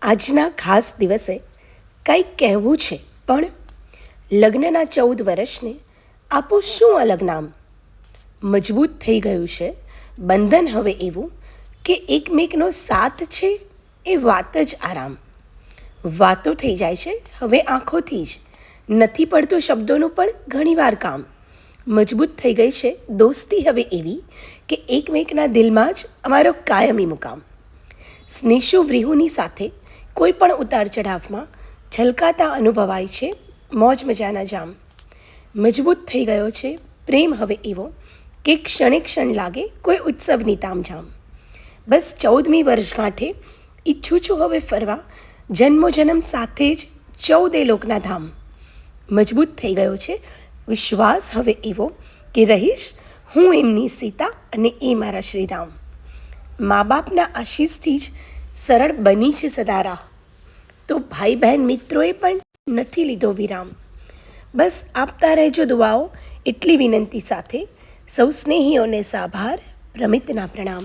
આજના ખાસ દિવસે કંઈક કહેવું છે, પણ લગ્નના 14 વર્ષને આપો શું અલગ નામ. મજબૂત થઈ ગયું છે બંધન હવે એવું કે એકમેકનો સાથ છે એ વાત જ આરામ. વાતો થઈ જાય છે હવે આંખોથી જ, નથી પડતું શબ્દોનું પણ ઘણીવાર કામ. મજબૂત થઈ ગઈ છે દોસ્તી હવે એવી કે એકમેકના દિલમાં જ અમારો કાયમી મુકામ. સ્નેશુ વ્રીહુની સાથે કોઈ પણ ઉતાર ચઢાવમાં છલકાતા અનુભવાય છે મોજ મજાના જામ. મજબૂત થઈ ગયો છે પ્રેમ હવે એવો કે ક્ષણે ક્ષણ લાગે કોઈ ઉત્સવની તામઝામ. બસ 14મી વર્ષગાંઠે ઈચ્છું છું હવે ફરવા, જન્મોજન્મ સાથે જ 14 લોકના ધામ. મજબૂત થઈ ગયો છે વિશ્વાસ હવે એવો કે રહીશ હું એમની સીતા અને એ મારા શ્રીરામ. મા બાપના આશીષથી જ સરળ બની છે સદા રાહ, તો ભાઈ બહેન મિત્રોએ પણ નથી લીધો વિરામ. બસ આપતા રહેજો દુઆઓ એટલી વિનંતી સાથે, સૌ સ્નેહીઓને સાભાર પ્રમિતના પ્રણામ.